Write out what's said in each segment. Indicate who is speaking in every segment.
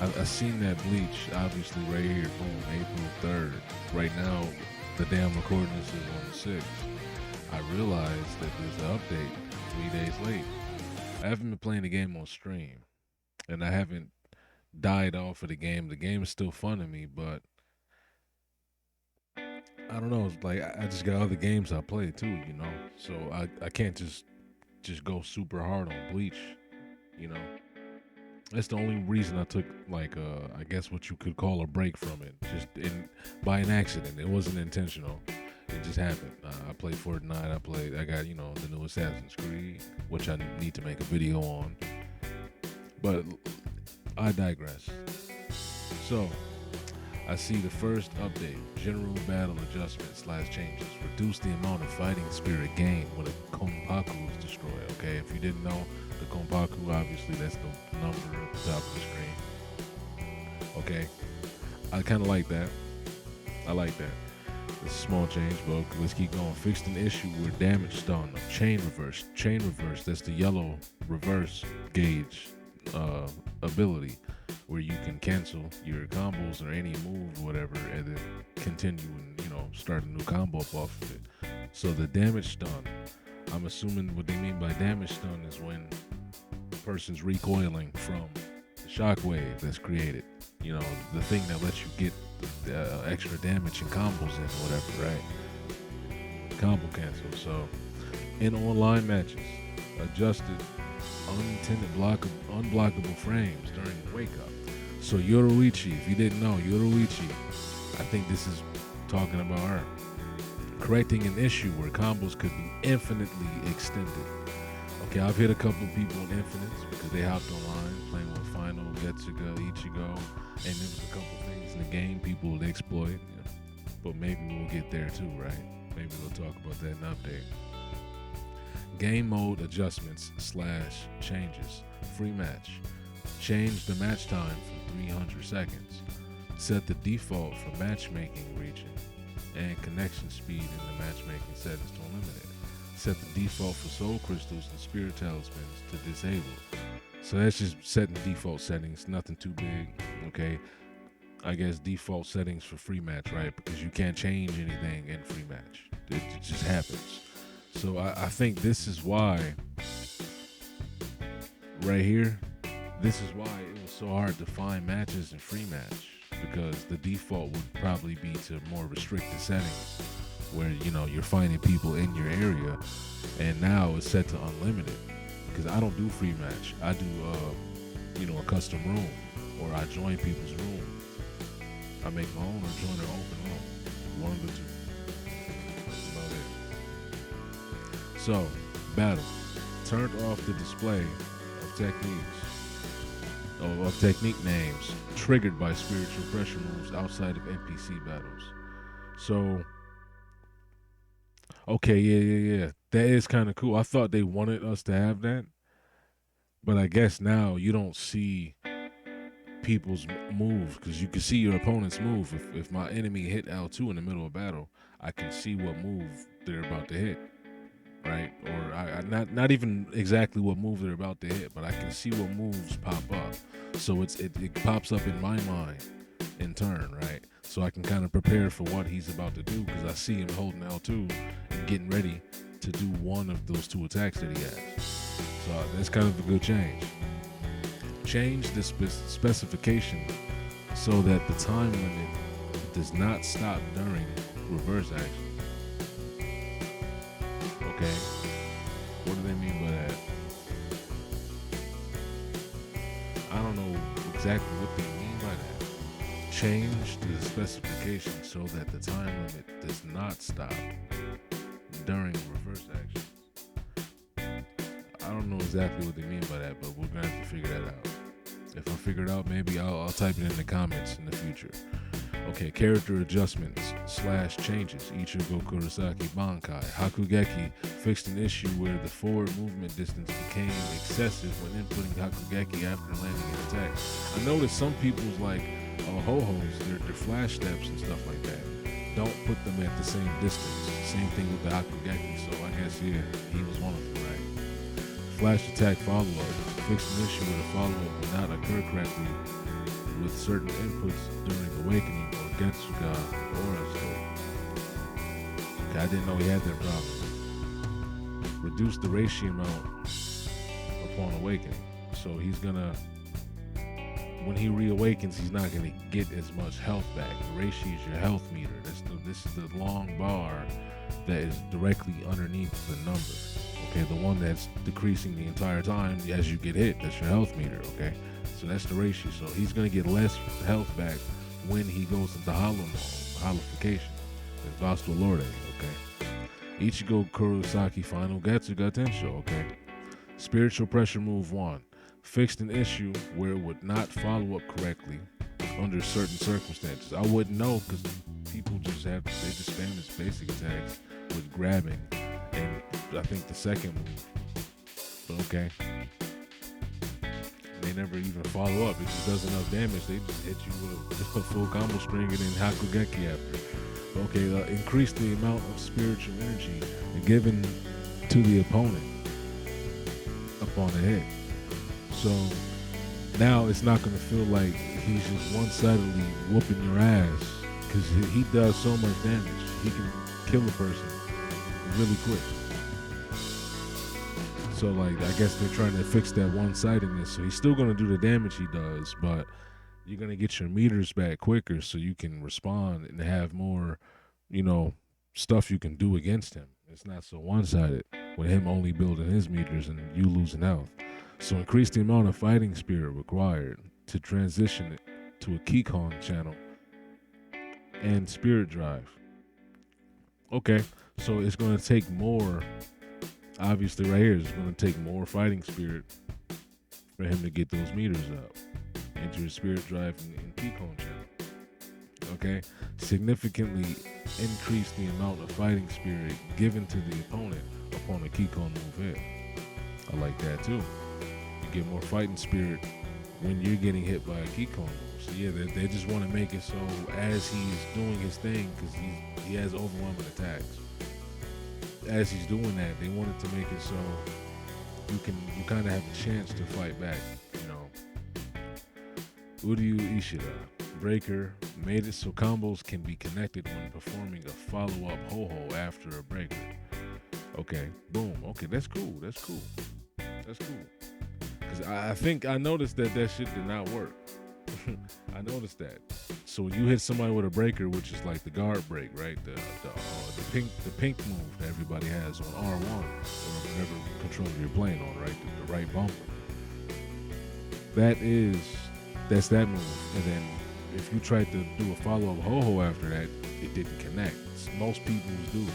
Speaker 1: I seen that Bleach, obviously, right here, boom, April 3rd. Right now, the damn recording this is on the 6th. I realized that there's an update 3 days late. I haven't been playing the game on stream, and I haven't died off of the game. The game is still fun to me, but I don't know. It's like I just got other games I play too, you know. So I can't just go super hard on Bleach, you know. That's the only reason I took like I guess what you could call a break from it, just by an accident. It wasn't intentional. It just happened. I played Fortnite. I got the new Assassin's Creed, which I need to make a video on. But I digress. So I see the first update: general battle adjustment slash changes. Reduce the amount of fighting spirit gained when a Konpaku is destroyed. Okay, if you didn't know, the Konpaku, obviously that's the number at the top of the screen. Okay, I kind of like that. I like that. It's a small change, but let's keep going. Fixed an issue where damage stun, chain reverse. Chain reverse, that's the yellow reverse gauge ability where you can cancel your combos or any move or whatever and then continue and start a new combo up off of it. So the damage stun, I'm assuming what they mean by damage stun is when the person's recoiling from the shockwave that's created. You know, the thing that lets you get the extra damage and combos in or whatever, right? Combo cancel. So in online matches, adjusted unblockable frames during wake up. So Yoruichi, if you didn't know, Yoruichi, I think this is talking about her. Correcting an issue where combos could be infinitely extended. Okay, I've hit a couple of people in infinites because they hopped online playing with Final, Getsuga, Ichigo, and there was a couple things in the game people would exploit. But maybe we'll get there too, right? Maybe we'll talk about that in update. Game mode adjustments slash changes. Free match. Change the match time from 300 seconds. Set the default for matchmaking region and connection speed in the matchmaking settings to unlimited. Set the default for soul crystals and spirit talismans to disable. So that's just setting default settings, nothing too big, okay? I guess default settings for free match, right? Because you can't change anything in free match. It just happens. So I think this is why, right here, this is why it was so hard to find matches in free match, because the default would probably be to more restricted settings where you're finding people in your area, and now it's set to unlimited because I don't do free match. I do a custom room, or I join people's room. I make my own or join their open room. One of the two. That's about it. So, battle. Turned off the display of techniques, of technique names triggered by spiritual pressure moves outside of NPC battles. So, okay, yeah. That is kind of cool. I thought they wanted us to have that, but I guess now you don't see people's moves because you can see your opponent's move. If my enemy hit L2 in the middle of battle, I can see what move they're about to hit, right? Or I not even exactly what move they're about to hit, but I can see what moves pop up. So it pops up in my mind in turn, right? So I can kind of prepare for what he's about to do because I see him holding L2 and getting ready to do one of those two attacks that he has. So that's kind of a good change. Change the specification so that the time limit does not stop during reverse action. Okay, what do they mean by that? I don't know exactly what they mean by that. Change the specification so that the time limit does not stop during reverse action. I don't know exactly what they mean by that, but we're gonna have to figure that out. If I figure it out, maybe I'll type it in the comments in the future. Okay, character adjustments slash changes. Ichigo Kurosaki Bankai. Hakugeki fixed an issue where the forward movement distance became excessive when inputting Hakugeki after landing an attack. I noticed some people's ho-hos, their flash steps and stuff like that, don't put them at the same distance. Same thing with the Hakugeki, so I guess, yeah, he was one of them, right? Flash attack follow-up. Fixed an issue where the follow-up would not occur correctly with certain inputs during awakening or Getsuga aura state. Okay, I didn't know he had that problem. Reduce the reishi amount upon awakening. So he's gonna, when he reawakens, he's not gonna get as much health back. The reishi is your health meter. This is the long bar that is directly underneath the number. Okay, the one that's decreasing the entire time as you get hit. That's your health meter. Okay, so that's the reishi. So he's gonna get less health back when he goes into hollow mode, hollification. It's Vastu Lorde. Okay, Ichigo Kurosaki Final Getsuga Tensho. Okay, spiritual pressure move 1. Fixed an issue where it would not follow up correctly under certain circumstances. I wouldn't know because people they just spam his basic attacks with grabbing and I think the second move. But okay. They never even follow up. It just does enough damage. They just hit you with a full combo string and then Hakugeki after. Okay, increase the amount of spiritual energy given to the opponent upon a hit. So now it's not going to feel like he's just one-sidedly whooping your ass because he does so much damage. He can kill a person really quick. So like I guess they're trying to fix that one-sidedness. So he's still going to do the damage he does, but you're going to get your meters back quicker so you can respond and have more, stuff you can do against him. It's not so one-sided with him only building his meters and you losing health. So increase the amount of fighting spirit required to transition it to a Kikon channel and spirit drive. Okay, so it's going to take more, obviously right here, it's going to take more fighting spirit for him to get those meters up into his spirit drive and Kikon channel. Okay, significantly increase the amount of fighting spirit given to the opponent upon a Kikon move hit. I like that too. Get more fighting spirit when you're getting hit by a Kikon move. So yeah, they just want to make it so as he's doing his thing, because he has overwhelming attacks. As he's doing that, they wanted to make it so you kind of have a chance to fight back. Uryu Ishida breaker made it so combos can be connected when performing a follow-up ho-ho after a breaker. Okay, boom. Okay, that's cool. That's cool. Because I think I noticed that shit did not work. I noticed that. So when you hit somebody with a breaker, which is like the guard break, right? The pink move that everybody has on R1 or whatever controller you're playing on, right? The right bumper. That's that move. And then if you tried to do a follow-up ho-ho after that, it didn't connect. Most people do.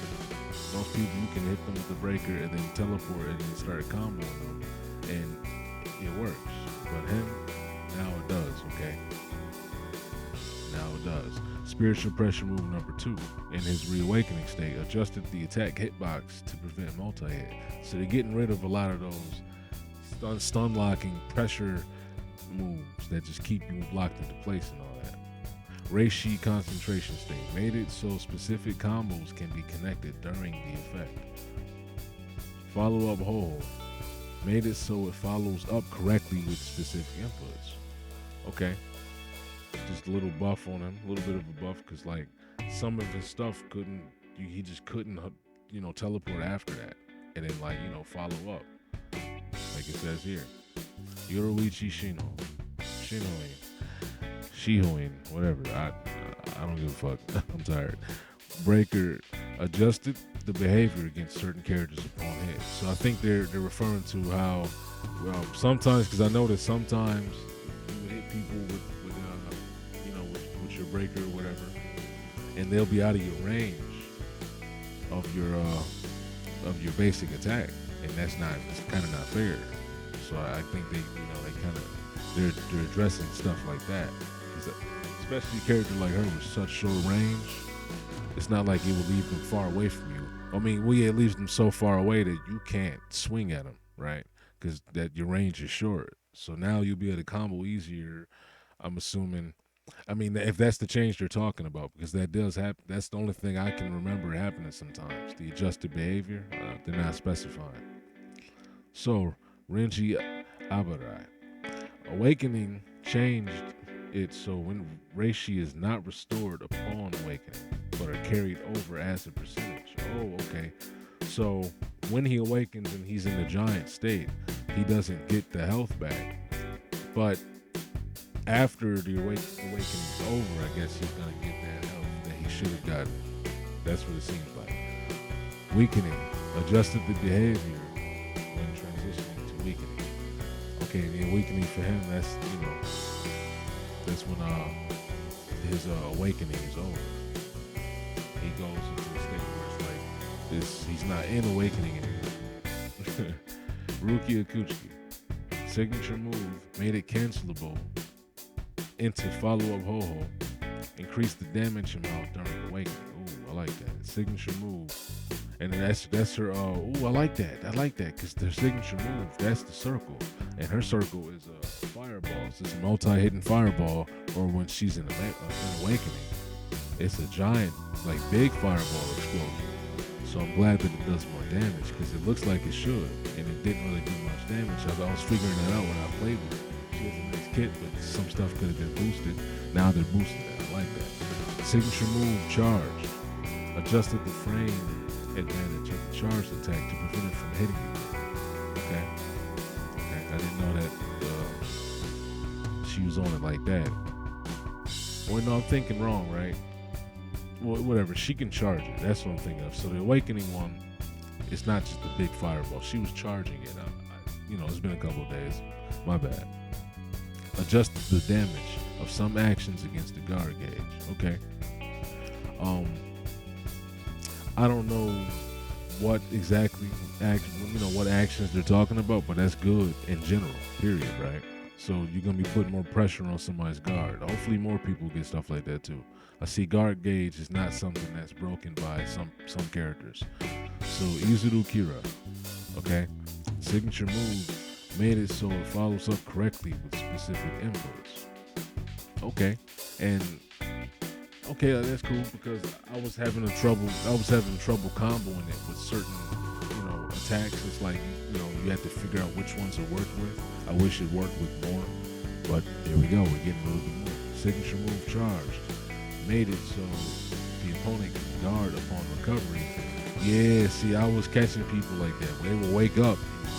Speaker 1: Most people, you can hit them with the breaker and then teleport and then start comboing them, and it works. But him, now it does, okay? Now it does. Spiritual pressure move number 2. In his reawakening state, adjusted the attack hitbox to prevent multi-hit. So they're getting rid of a lot of those stun-locking pressure moves that just keep you locked into place and all that. Reishi concentration state made it so specific combos can be connected during the effect. Follow-up hold made it so it follows up correctly with specific inputs. Okay, just a little buff on him, a little bit of a buff, because like some of his stuff he just couldn't teleport after that, and then follow up like it says here. Yoroichi Shihoin, whatever. I don't give a fuck. I'm tired. Breaker adjusted the behavior against certain characters upon hit. So I think they're referring to how, sometimes, because I know that sometimes you would hit people with your breaker or whatever, and they'll be out of your range of your basic attack, and it's kind of not fair. So I think they're addressing stuff like that. Especially a character like her with such short range, it's not like it would leave them far away from you. I mean, it leaves them so far away that you can't swing at them, right? Because that your range is short. So now you'll be able to combo easier, I'm assuming. I mean, if that's the change they're talking about, because that does happen. That's the only thing I can remember happening sometimes. The adjusted behavior, they're not specifying. So, Renji Abarai. Awakening changed it so when reishi is not restored upon awakening, but are carried over as a percentage. Oh, okay. So when he awakens and he's in the giant state, he doesn't get the health back. But after the awakening's over, I guess he's gonna get that health that he should have gotten. That's what it seems like. Weakening, adjusted the behavior when transitioning to weakening. Okay, the awakening for him, that's when his awakening is over. He goes into a state where it's like this. He's not in awakening anymore. Rukia Kuchiki, signature move made it cancelable into follow-up ho-ho. Increase the damage amount during awakening. Ooh, I like that. Signature move. And that's her I like that. I like that because their signature move, that's the circle. And her circle is fireball. It's this multi-hitting fireball, or when she's in awakening, it's a giant, like big fireball explosion. So I'm glad that it does more damage because it looks like it should, and it didn't really do much damage. I was figuring that out when I played with it. She has a nice kit, but some stuff could have been boosted. Now they're boosting it. I like that. Signature move, charge. Adjusted the frame advantage of the charge attack to prevent it from hitting you. Okay. I didn't know that she was on it like that. Well, no, I'm thinking wrong, right? Well, whatever. She can charge it. That's what I'm thinking of. So the awakening one, it's not just a big fireball. She was charging it. It's been a couple of days. My bad. Adjust the damage of some actions against the guard gauge. Okay. I don't know what exactly what actions they're talking about, but that's good in general, period, right? So you're gonna be putting more pressure on somebody's guard. Hopefully more people get stuff like that too. I see guard gauge is not something that's broken by some characters. So Izuru Kira, okay? Signature move made it so it follows up correctly with specific inputs. Okay. And okay, that's cool because I was having trouble comboing it with certain, attacks. It's like, you have to figure out which ones to work with. I wish it worked with more, but there we go. We're getting a little bit more. Signature move charged. Made it so the opponent can guard upon recovery. Yeah, see, I was catching people like that. When they would wake up,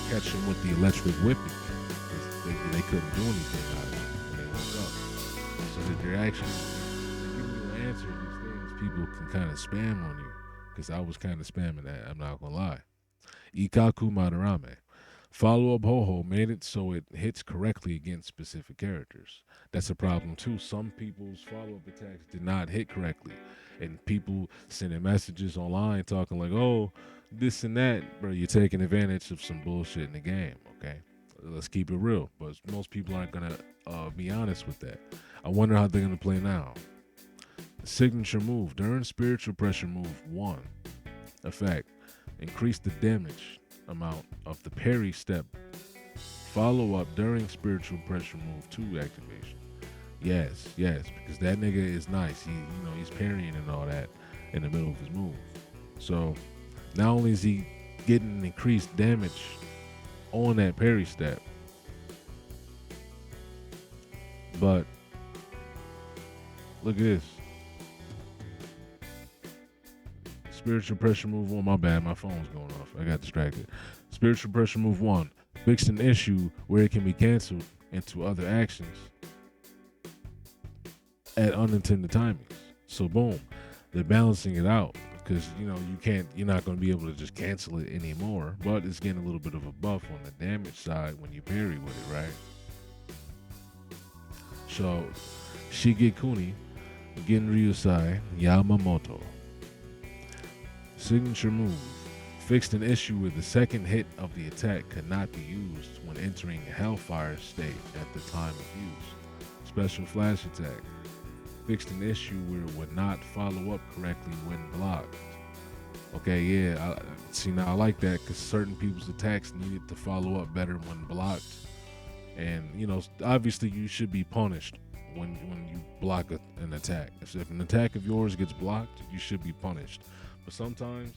Speaker 1: catch them with the electric whipping. They couldn't do anything out of it when they woke up. So that they're actually answer these things, people can kind of spam on you because I was kind of spamming that. I'm not gonna lie. Ikaku Madarame. Follow-up ho-ho made it so it hits correctly against specific characters. That's a problem too. Some people's follow-up attacks did not hit correctly, and people sending messages online talking like, "Oh, this and that," bro. You're taking advantage of some bullshit in the game. Okay, let's keep it real. But most people aren't gonna be honest with that. I wonder how they're gonna play now. Signature move during spiritual pressure move 1 effect, increase the damage amount of the parry step. Follow up during spiritual pressure move 2 activation. Yes, because that nigga is nice. He's parrying and all that in the middle of his move. So not only is he getting increased damage on that parry step, but look at this. Spiritual pressure move 1. My bad, my phone's going off. I got distracted. Spiritual pressure move 1. Fixed an issue where it can be canceled into other actions at unintended timings. So boom, they're balancing it out because you're not going to be able to just cancel it anymore. But it's getting a little bit of a buff on the damage side when you parry with it, right? So Shigekuni, Genryusai Yamamoto. Signature move. Fixed an issue where the second hit of the attack could not be used when entering Hellfire state at the time of use. Special flash attack. Fixed an issue where it would not follow up correctly when blocked. Okay, yeah, I like that because certain people's attacks needed to follow up better when blocked. And, obviously you should be punished when you block an attack. If an attack of yours gets blocked, you should be punished. But sometimes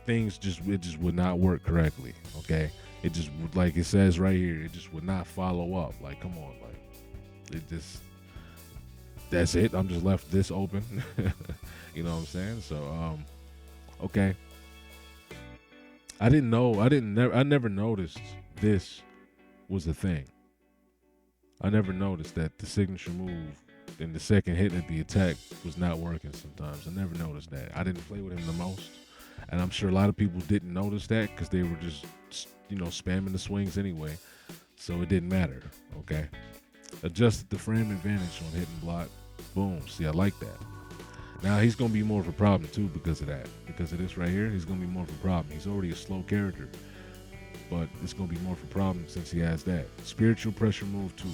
Speaker 1: things just would not work correctly. Okay, it just, like it says right here, it just would not follow up. Like, come on, like it just that's it. I'm just left this open. You know what I'm saying? So okay. I didn't know. I never noticed this was a thing. I never noticed that the signature move and the second hit at the attack was not working sometimes. I never noticed that. I didn't play with him the most. And I'm sure a lot of people didn't notice that because they were just, spamming the swings anyway. So it didn't matter. Okay. Adjusted the frame advantage on hit and block. Boom. See, I like that. Now he's going to be more of a problem too because of that. Because of this right here, he's going to be more of a problem. He's already a slow character. But it's going to be more of a problem since he has that. Spiritual pressure move 2.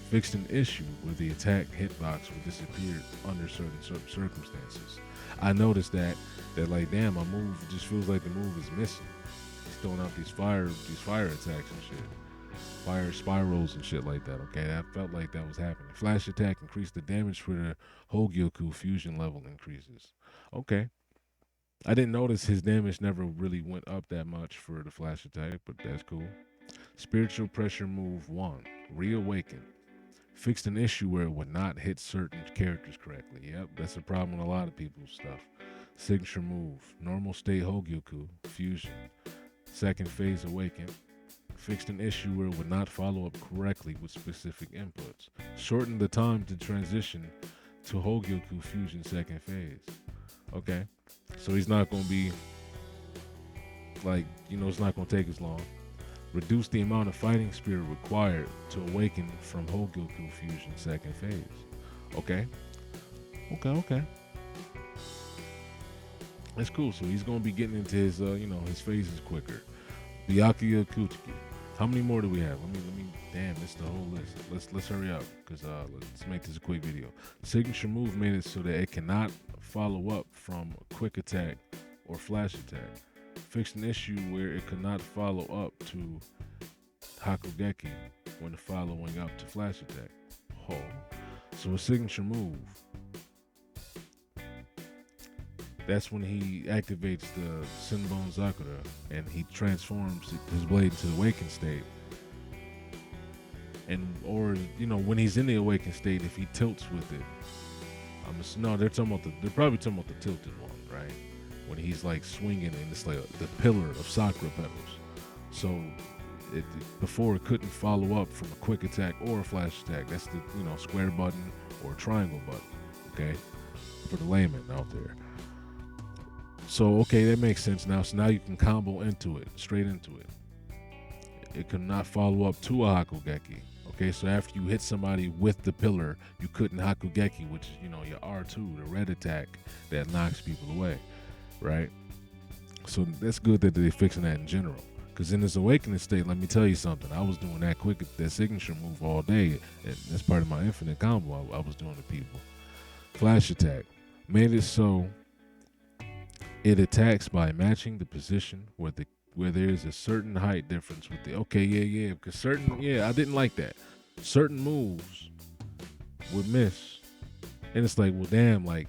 Speaker 1: Fixed an issue where the attack hitbox would disappear under certain circumstances. I noticed that like, damn, my move just feels like the move is missing. He's throwing out these fire attacks and shit, fire spirals and shit like that. Okay, that felt like that was happening. Flash attack increased the damage for the Hogyoku fusion level increases. Okay, I didn't notice his damage never really went up that much for the flash attack, but that's cool. Spiritual pressure move 1, reawaken. Fixed an issue where it would not hit certain characters correctly. Yep, that's a problem with a lot of people's stuff. Signature move, normal state Hogyoku, fusion. Second phase awaken. Fixed an issue where it would not follow up correctly with specific inputs. Shortened the time to transition to Hogyoku fusion second phase. Okay, so he's not going to be like, it's not going to take as long. Reduce the amount of fighting spirit required to awaken from Hogyoku fusion second phase. Okay. That's cool. So he's gonna be getting into his, his phases quicker. Byakuya Kuchiki. How many more do we have? Let me. Damn, this is the whole list. Let's hurry up because let's make this a quick video. Signature move made it so that it cannot follow up from a quick attack or flash attack. Fixed an issue where it could not follow up to Hakugeki when following up to flash attack. Oh, so a signature move. That's when he activates the Senbon Zakura and he transforms his blade into the awakened state. Or when he's in the awakened state, if he tilts with it. They're probably talking about the tilted one, right? When he's like swinging and it's like the pillar of Sakura petals. So before it couldn't follow up from a quick attack or a flash attack. That's the square button or triangle button. Okay, for the layman out there. So okay, that makes sense now. So now you can combo into it, straight into it. It could not follow up to a Hakugeki. Okay, so after you hit somebody with the pillar, you couldn't Hakugeki, which is your R2, the red attack that knocks people away. Right? So that's good that they're fixing that in general. Because in this awakening state, let me tell you something. I was doing that signature move all day. And that's part of my infinite combo I was doing to people. Flash attack. Made it so it attacks by matching the position where there's a certain height difference with the... Okay, yeah. Because I didn't like that. Certain moves would miss. And it's like, well, damn, like,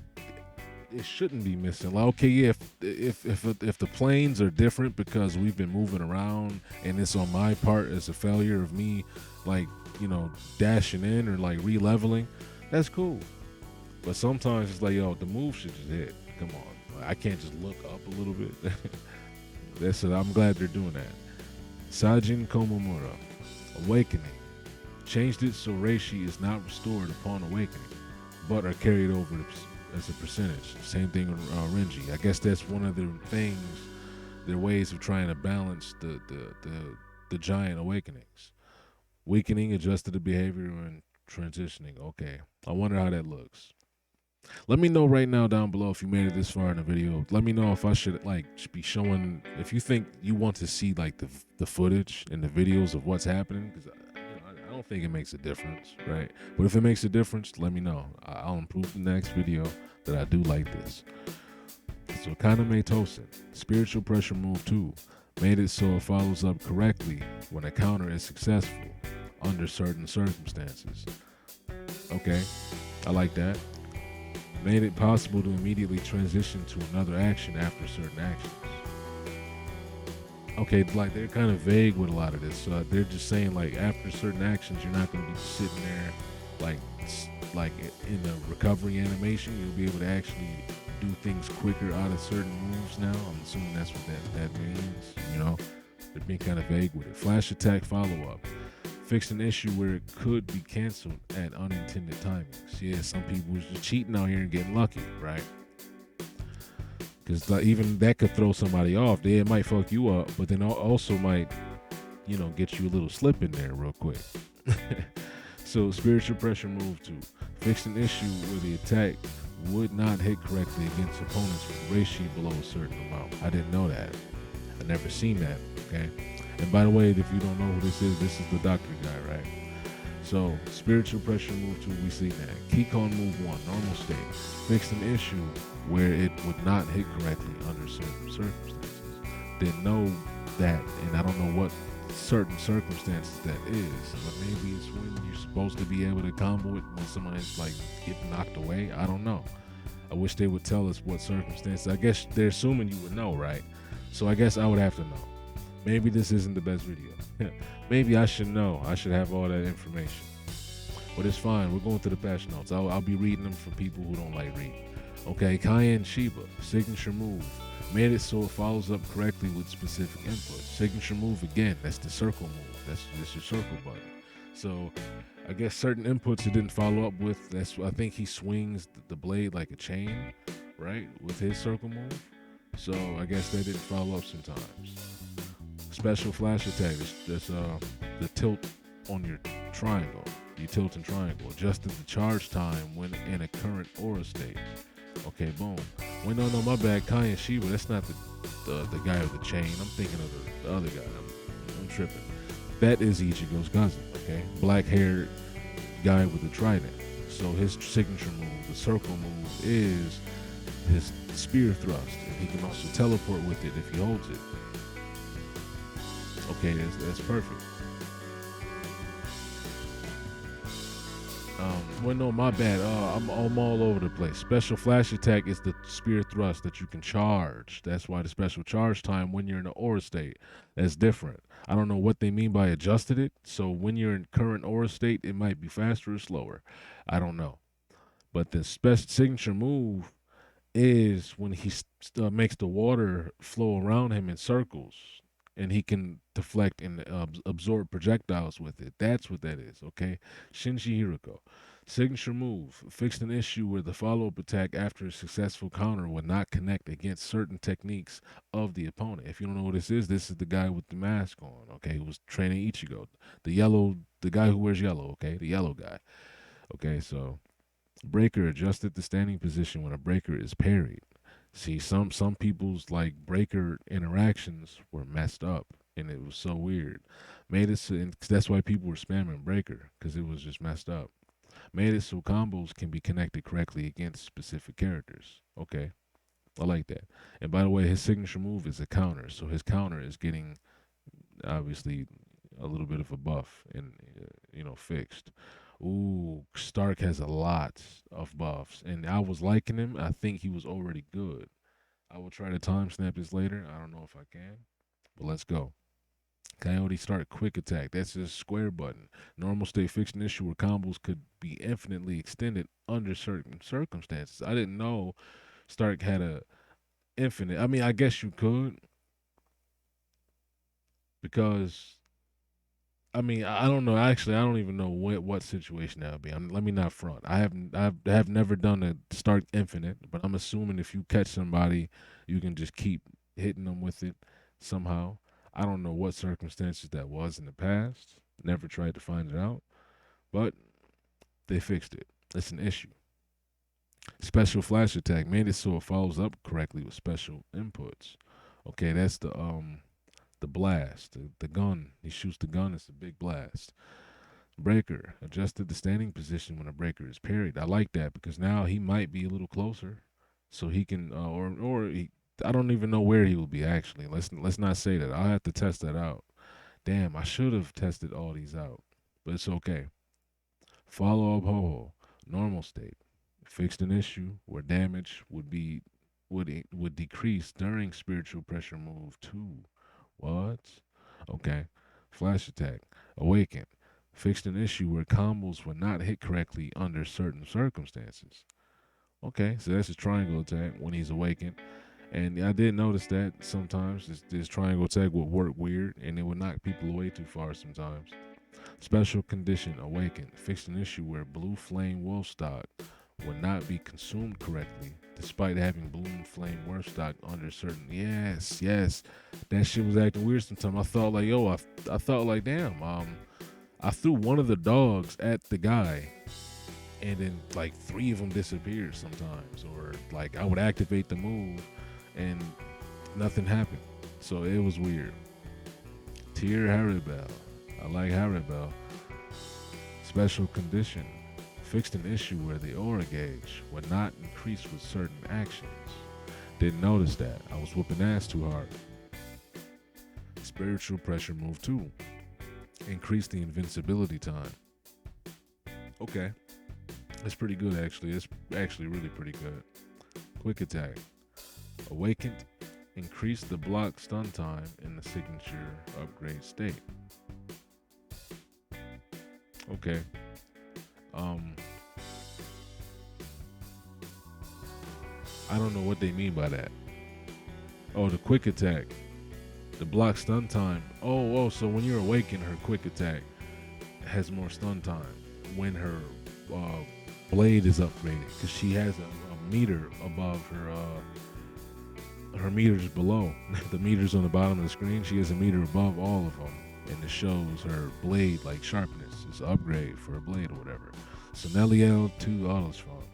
Speaker 1: it shouldn't be missing. Like, okay, yeah, if the planes are different because we've been moving around and it's on my part as a failure of me, like, dashing in or like re-leveling, that's cool. But sometimes it's like, yo, the move should just hit. Come on, like, I can't just look up a little bit. That's it. I'm glad they're doing that. Sajin Komomura, awakening. Changed it so Reishi is not restored upon awakening, but are carried over as a percentage. Same thing with Renji. I guess that's one of their things, their ways of trying to balance the giant awakenings. Weakening, adjusted the behavior and transitioning. Okay, I wonder how that looks. Let me know right now down below if you made it this far in the video. Let me know if I should be showing, if you think you want to see like the footage and the videos of what's happening, because I don't think it makes a difference, right? But if it makes a difference, let me know. I'll improve the next video that I do like this. So Kaname Tosen, spiritual pressure move 2, made it so it follows up correctly when a counter is successful under certain circumstances. Okay, I like that. Made it possible to immediately transition to another action after certain actions. Okay, like they're kind of vague with a lot of this. So they're just saying like after certain actions, you're not going to be sitting there like like in the recovery animation, you'll be able to actually do things quicker out of certain moves now. I'm assuming that's what that means. You know, they're being kind of vague with it. Flash attack follow up. Fixed an issue where it could be canceled at unintended timings. Yeah, some people was just cheating out here and getting lucky, right? Because even that could throw somebody off. It might fuck you up, but then also might, get you a little slip in there real quick. So spiritual pressure move two. Fixed an issue where the attack would not hit correctly against opponents with ratio below a certain amount. I didn't know that. I never seen that. Okay. And by the way, if you don't know who this is the doctor guy, right? So spiritual pressure move two, we see that. Keycon move one, normal state. Fixed an issue where it would not hit correctly under certain circumstances. Didn't know that, and I don't know what certain circumstances that is, but maybe it's when you're supposed to be able to combo it when somebody's like getting knocked away. I don't know. I wish they would tell us what circumstances. I guess they're assuming you would know, right? So I guess I would have to know. Maybe this isn't the best video. Maybe I should know. I should have all that information. But it's fine. We're going through the patch notes. I'll be reading them for people who don't like reading. Okay, Cayenne Shiba, signature move. Made it so it follows up correctly with specific inputs. Signature move again, that's the circle move. That's your circle button. So I guess certain inputs it didn't follow up with. I think he swings the blade like a chain, right? With his circle move. So I guess they didn't follow up sometimes. Special flash attack, that's the tilt on your triangle. You tilt and triangle. Adjusted the charge time when in a current aura state. Okay, boom. Wait, no, my bad. Cayenne Shiba, that's not the guy with the chain. I'm thinking of the other guy. I'm tripping. That is Ichigo's cousin, okay? Black haired guy with the trident. So his signature move, the circle move, is his spear thrust. And he can also teleport with it if he holds it. Okay, that's perfect. Well, no, my bad. I'm all over the place. Special flash attack is the spear thrust that you can charge. That's why the special charge time when you're in the aura state, that's different. I don't know what they mean by adjusted it. So when you're in current aura state, it might be faster or slower. I don't know. But the signature move is when he makes the water flow around him in circles, and he can deflect and absorb projectiles with it. That's what that is, okay? Shinji Hiroko. Signature move. Fixed an issue where the follow-up attack after a successful counter would not connect against certain techniques of the opponent. If you don't know what this is the guy with the mask on, okay, who was training Ichigo. The guy who wears yellow, okay? The yellow guy. Okay, so breaker adjusted the standing position when a breaker is parried. See, some people's like breaker interactions were messed up, and it was so weird. Made it so, and that's why people were spamming breaker because it was just messed up. Made it so combos can be connected correctly against specific characters. Okay, I like that. And by the way, his signature move is a counter, so his counter is getting obviously a little bit of a buff and fixed. Ooh, Stark has a lot of buffs, and I was liking him. I think he was already good. I will try to timestamp this later. I don't know if I can, but let's go. Coyote start quick attack. That's his square button. Normal state fixed an issue where combos could be infinitely extended under certain circumstances. I didn't know Stark had a infinite. I mean, I guess you could because I mean, I don't know. Actually, I don't even know what situation that would be. Let me not front. I have never done a start infinite, but I'm assuming if you catch somebody, you can just keep hitting them with it somehow. I don't know what circumstances that was in the past. Never tried to find it out, but they fixed it. It's an issue. Special flash attack made it so it follows up correctly with special inputs. Okay, that's the blast, the gun. He shoots the gun. It's a big blast. Breaker adjusted the standing position when a breaker is parried. I like that because now he might be a little closer, so he can or he, I don't even know where he will be actually. Let's not say that. I'll have to test that out. Damn, I should have tested all these out, but it's okay. Follow up ho normal state. Fixed an issue where damage would decrease during spiritual pressure move two. What? Okay. Flash attack. Awaken. Fixed an issue where combos were not hit correctly under certain circumstances. Okay, so that's a triangle attack when he's awakened. And I did notice that sometimes this triangle attack would work weird and it would knock people away too far sometimes. Special condition awakened. Fixed an issue where blue flame wolf stock would not be consumed correctly despite having blue flame wolf stock under certain. Yes. That shit was acting weird sometimes. I thought like, I thought like, damn, I threw one of the dogs at the guy and then like three of them disappeared sometimes, or like I would activate the move and nothing happened. So it was weird. Tier Haribel. I like Haribel. Special condition. Fixed an issue where the aura gauge would not increase with certain actions. Didn't notice that. I was whooping ass too hard. Spiritual pressure move 2. Increase the invincibility time. Okay. It's pretty good actually. It's actually really pretty good. Quick attack. Awakened. Increase the block stun time in the signature upgrade state. Okay. I don't know what they mean by that. Oh, the quick attack. The block stun time. So when you're awakened, her quick attack has more stun time when her blade is upgraded, because she has a meter above her meters below. The meters on the bottom of the screen, she has a meter above all of them, and it shows her blade like sharpness. It's an upgrade for a blade or whatever. So Neliel 2 autos fun.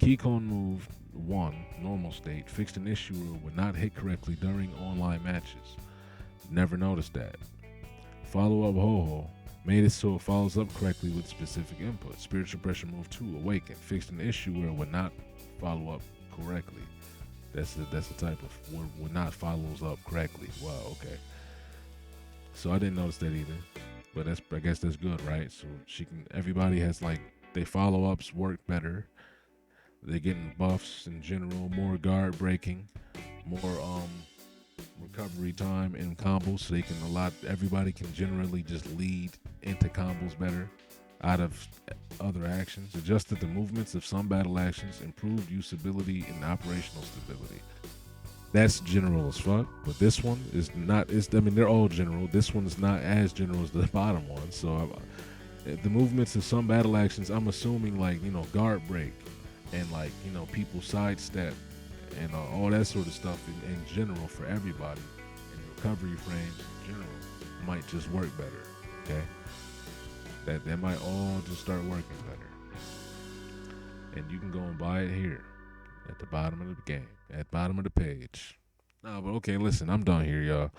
Speaker 1: Keycone move 1 normal state. Fixed an issue or would not hit correctly during online matches. Never noticed that. Follow up Ho-Ho. Made it so it follows up correctly with specific input. Spiritual pressure move 2 awaken. Fixed an issue where it would not follow up correctly. That's the type of word would not follows up correctly. Wow, okay. So I didn't notice that either. But I guess that's good, right? So everybody has like they follow ups work better. They're getting buffs in general, more guard breaking, more recovery time in combos, so everybody can generally just lead into combos better out of other actions. Adjusted the movements of some battle actions, improved usability and operational stability. That's general as fuck, but this one is not. They're all general. This one is not as general as the bottom one. So the movements of some battle actions, I'm assuming like guard break and like people sidestep and all that sort of stuff in general for everybody, and recovery frames in general might just work better. Okay, that might all just start working better, and you can go and buy it here at the bottom of the game, at the bottom of the page. Nah, but okay, listen, I'm done here, y'all.